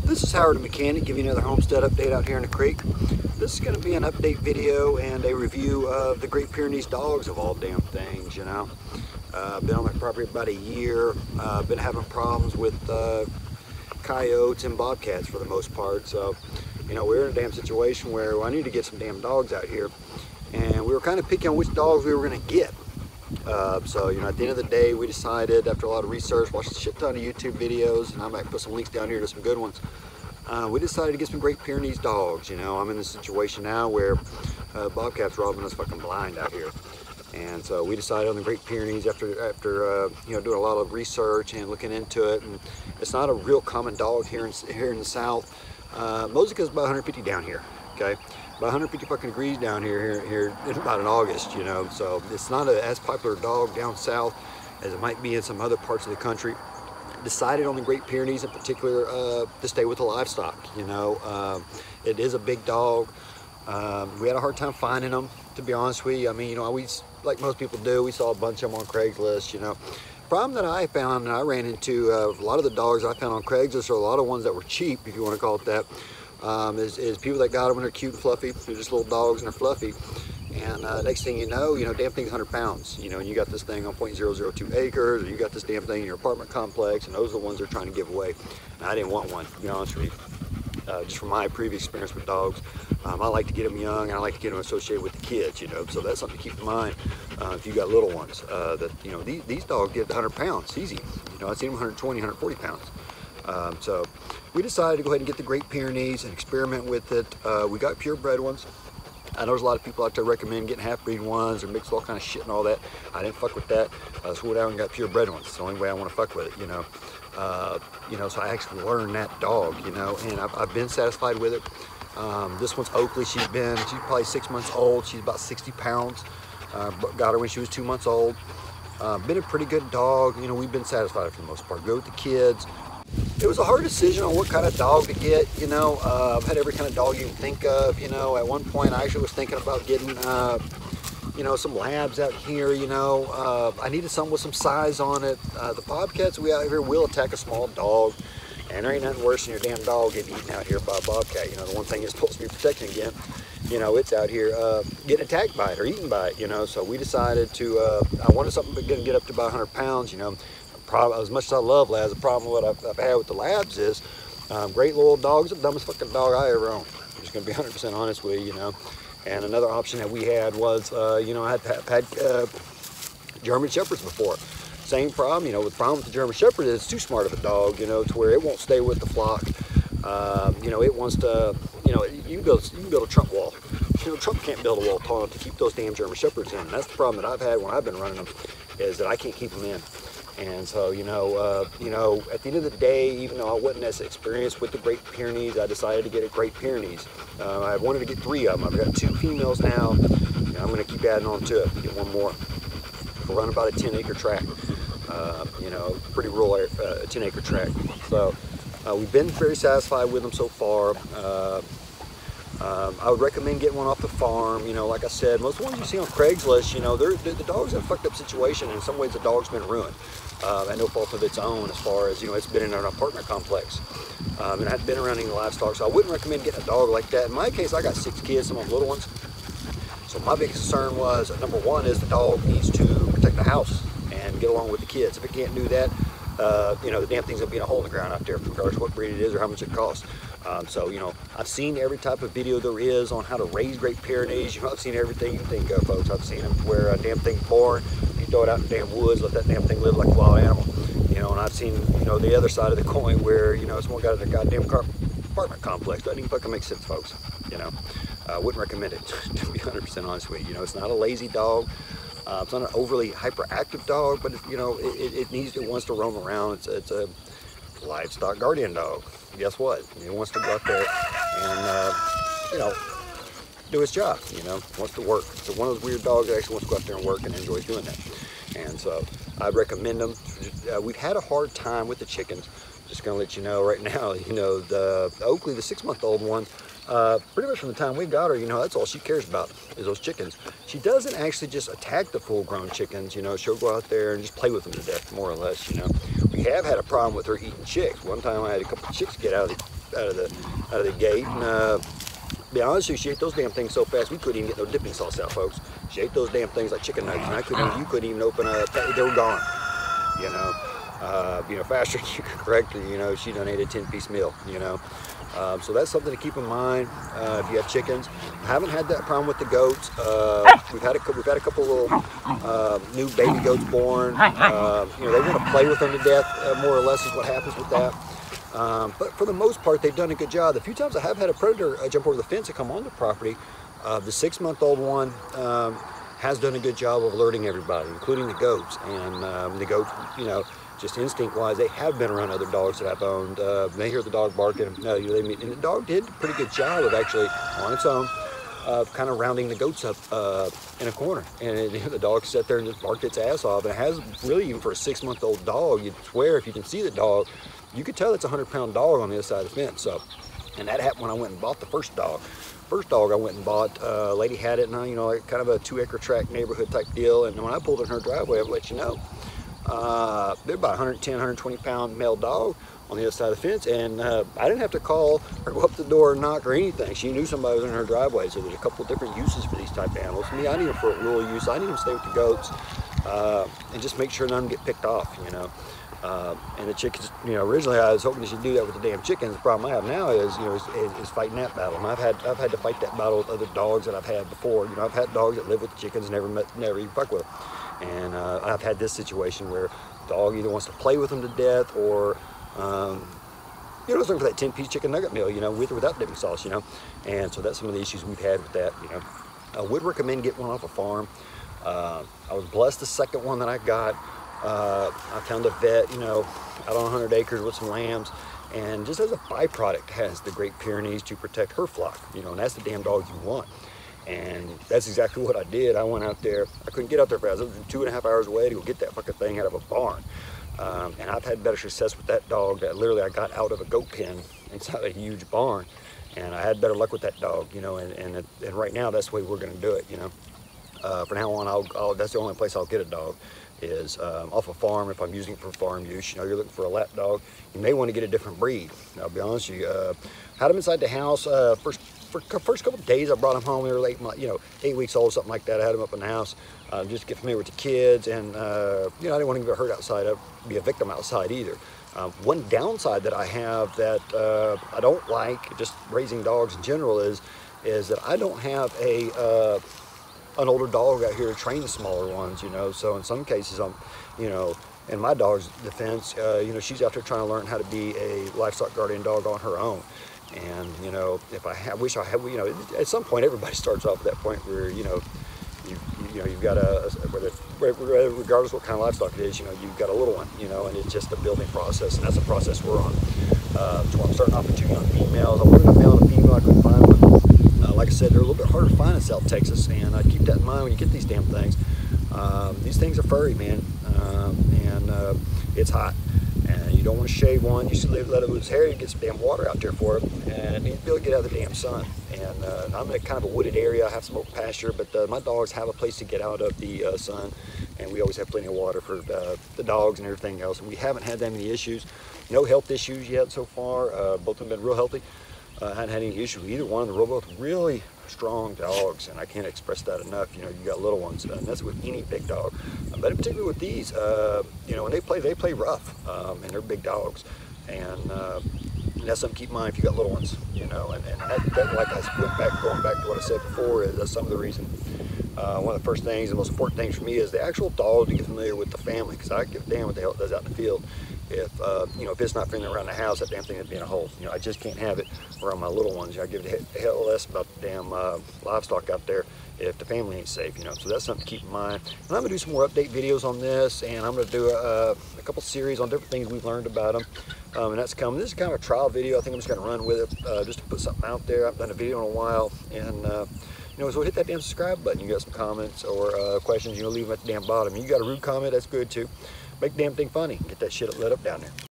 This is Howard the Mechanic, giving you another homestead update out here in the creek. This is going to be an update video and a review of the Great Pyrenees dogs of all damn things, you know. Been on my property about a year, been having problems with coyotes and bobcats for the most part. So, you know, we're in a damn situation where I need to get some damn dogs out here. And we were kind of picking on which dogs we were going to get. So, you know, at the end of the day, we decided, after a lot of research, watched a shit ton of YouTube videos, and I might put some links down here to some good ones. We decided to get some Great Pyrenees dogs. You know, I'm in this situation now where bobcats robbing us fucking blind out here. And so we decided on the Great Pyrenees after you know, doing a lot of research and looking into it. And it's not a real common dog here in the south. Mostly because it's about 150 down here. Okay, about 150 fucking degrees down here in about in August, you know. So it's not as popular dog down south as it might be in some other parts of the country. Decided on the Great Pyrenees in particular to stay with the livestock. You know, it is a big dog. We had a hard time finding them, to be honest with you. I mean, you know, we, like most people do, we saw a bunch of them on Craigslist, you know. Problem that I found and I ran into, a lot of the dogs I found on Craigslist are a lot of ones that were cheap, if you want to call it that. Is people that got them and they're cute and fluffy. They're just little dogs and they're fluffy. And next thing you know, damn thing's 100 pounds. You know, and you got this thing on 0.002 acres, or you got this damn thing in your apartment complex, and those are the ones they're trying to give away. And I didn't want one, to be honest with you. Just from my previous experience with dogs, I like to get them young, and I like to get them associated with the kids, you know. So that's something to keep in mind if you got little ones. That, you know, these dogs get 100 pounds, easy. You know, I've seen them 120, 140 pounds. So we decided to go ahead and get the Great Pyrenees and experiment with it. We got purebred ones. I know there's a lot of people out there recommend getting half-breed ones or mix all kind of shit and all that. I didn't fuck with that. So went out and got purebred ones. It's the only way I want to fuck with it, you know. So I actually learned that dog, you know, and I've been satisfied with it. This one's Oakley. She's probably 6 months old. She's about 60 pounds. Got her when she was 2 months old. Been a pretty good dog. You know, we've been satisfied for the most part. Go with the kids. It was a hard decision on what kind of dog to get, you know. I've had every kind of dog you can think of, you know. At one point, I actually was thinking about getting, you know, some labs out here, you know. I needed something with some size on it. The bobcats we out here will attack a small dog, and there ain't nothing worse than your damn dog getting eaten out here by a bobcat. You know, the one thing you're supposed to be protecting again, you know, it's out here getting attacked by it or eaten by it, you know. So we decided to, I wanted something that could get up to about 100 pounds, you know. As much as I love labs, the problem what I've had with the labs is great little dogs, the dumbest fucking dog I ever owned. I'm just going to be 100% honest with you, you know. And another option that we had was, you know, I had German Shepherds before. Same problem, you know. The problem with the German Shepherd is it's too smart of a dog, you know, to where it won't stay with the flock. You know, it wants to, you know, you can build a Trump wall. You know, Trump can't build a wall tall enough to keep those damn German Shepherds in. And that's the problem that I've had when I've been running them, is that I can't keep them in. And so, you know, at the end of the day, even though I wasn't as experienced with the Great Pyrenees, I decided to get a Great Pyrenees. I wanted to get 3 of them. I've got 2 females now, and I'm going to keep adding on to it, get one more. We'll run about a 10-acre tract, you know, pretty rural 10-acre tract. So we've been very satisfied with them so far. I would recommend getting one off the farm. You know, like I said, most ones you see on Craigslist, you know, the dog's in a fucked up situation. In some ways, the dog's been ruined at no fault of its own, as far as, you know, it's been in an apartment complex. And I've been around any livestock, so I wouldn't recommend getting a dog like that. In my case, I got 6 kids, some of them little ones. So my biggest concern was, number one, is the dog needs to protect the house and get along with the kids. If it can't do that, you know, the damn thing's gonna be in a hole in the ground out there, regardless of what breed it is or how much it costs. So, you know, I've seen every type of video there is on how to raise Great Pyrenees. You know, I've seen everything you think of, folks. I've seen them where a damn thing's born, you throw it out in the damn woods, let that damn thing live like a wild animal. You know, and I've seen, you know, the other side of the coin where, you know, someone got in their goddamn apartment complex. Doesn't even fucking make sense, folks. You know, wouldn't recommend it, to be 100% honest with you. You know, it's not a lazy dog. It's not an overly hyperactive dog, but you know, it wants to roam around. It's a livestock guardian dog. Guess what? It wants to go out there and you know, do its job. You know, wants to work. So one of those weird dogs that actually wants to go out there and work and enjoys doing that. And so I'd recommend them. We've had a hard time with the chickens. Just gonna let you know right now. You know, the Oakley, the 6-month-old one, pretty much from the time we got her, you know, that's all she cares about is those chickens. She doesn't actually just attack the full-grown chickens, you know. She'll go out there and just play with them to death, more or less, you know. We have had a problem with her eating chicks. One time I had a couple of chicks get out of the gate, and to be honest with you, she ate those damn things so fast we couldn't even get no dipping sauce out, folks. She ate those damn things like chicken nuggets, and you couldn't even open a, they were gone, you know. Faster than you could correct her, you know, she done ate a 10-piece meal, you know. So that's something to keep in mind if you have chickens. I haven't had that problem with the goats. We've had a couple little new baby goats born. You know, they want to play with them to death, more or less is what happens with that. But for the most part, they've done a good job. The few times I have had a predator jump over the fence and come on the property, the 6-month-old one has done a good job of alerting everybody, including the goats. And the goats, you know, just instinct-wise, they have been around other dogs that I've owned. They hear the dog barking, and the dog did a pretty good job of actually, on its own, kind of rounding the goats up in a corner. And the dog sat there and just barked its ass off. And it has really, even for a 6-month-old dog, you'd swear if you can see the dog, you could tell it's a 100-pound dog on the other side of the fence. So, and that happened when I went and bought the first dog. First dog I went and bought, a lady had it, and you know, like kind of a 2-acre tract neighborhood type deal. And when I pulled in her driveway, I'll let you know. They're about 110, 120 pound male dog on the other side of the fence, and I didn't have to call or go up the door or knock or anything. She knew somebody was in her driveway. So there's a couple of different uses for these type of animals. For me, I need them for rural use. I need them to stay with the goats and just make sure none of them get picked off, you know. And the chickens, you know, originally I was hoping she'd do that with the damn chickens. The problem I have now is, you know, is fighting that battle. And I've had to fight that battle with other dogs that I've had before. You know, I've had dogs that live with the chickens, never even fuck with them. And I've had this situation where the dog either wants to play with them to death or, you know, it's looking for that 10-piece chicken nugget meal, you know, with or without dipping sauce, you know. And so that's some of the issues we've had with that, you know. I would recommend getting one off a farm. I was blessed the second one that I got. I found a vet, you know, out on 100 acres with some lambs. And just as a byproduct has the Great Pyrenees to protect her flock, you know, and that's the damn dogs you want. And that's exactly what I did. I went out there. I couldn't get out there fast. It was 2.5 hours away to go get that fucking thing out of a barn. And I've had better success with that dog that literally I got out of a goat pen inside a huge barn. And I had better luck with that dog, you know, and right now that's the way we're going to do it, you know. From now on, that's the only place I'll get a dog is off a farm if I'm using it for farm use. You know, you're looking for a lap dog, you may want to get a different breed. I'll be honest with you. Had them inside the house for first couple of days. I brought them home. They were late, you know, 8 weeks old, something like that. I had them up in the house just to get familiar with the kids, and you know, I didn't want to get hurt outside, be a victim outside either. One downside that I have that I don't like just raising dogs in general is that I don't have an older dog out here to train the smaller ones, you know. So in some cases, you know, in my dog's defense, you know, she's out there trying to learn how to be a livestock guardian dog on her own. And you know, if I wish I had, you know, at some point everybody starts off at that point where, you know, you've got regardless what kind of livestock it is, you know, you've got a little one, you know, and it's just a building process, and that's a process we're on. So I'm starting off with 2 young females. I wanted to mail a female, I couldn't find one. Like I said, they're a little bit harder to find in South Texas, and I keep that in mind when you get these damn things. These things are furry, man, and it's hot. And you don't want to shave one. You should let it lose hair. You get some damn water out there for it, and it needs to be able to get out of the damn sun. And I'm in a kind of a wooded area. I have some open pasture, but my dogs have a place to get out of the sun, and we always have plenty of water for the dogs and everything else. And we haven't had that many issues. No health issues yet so far. Both of them have been real healthy. I hadn't had any issue with either one of them. They're both really strong dogs, and I can't express that enough. You know, you got little ones, and that's with any big dog. But in particular with these, you know, when they play rough, and they're big dogs. And that's something to keep in mind if you got little ones, you know. And that like going back to what I said before, is that's some of the reason. One of the first things, the most important things for me is the actual dog to get familiar with the family, because I give a damn what the hell it does out in the field. If you know, if it's not friendly around the house, that damn thing would be in a hole. You know, I just can't have it around my little ones. I give a hell less about the damn livestock out there if the family ain't safe. You know, so that's something to keep in mind. And I'm gonna do some more update videos on this, and I'm gonna do a couple series on different things we've learned about them. And that's coming. This is kind of a trial video. I think I'm just gonna run with it, just to put something out there. I've done a video in a while, and you know, so hit that damn subscribe button. You got some comments or questions, you know, leave them at the damn bottom. You got a rude comment, that's good too. Make the damn thing funny. Get that shit lit up down there.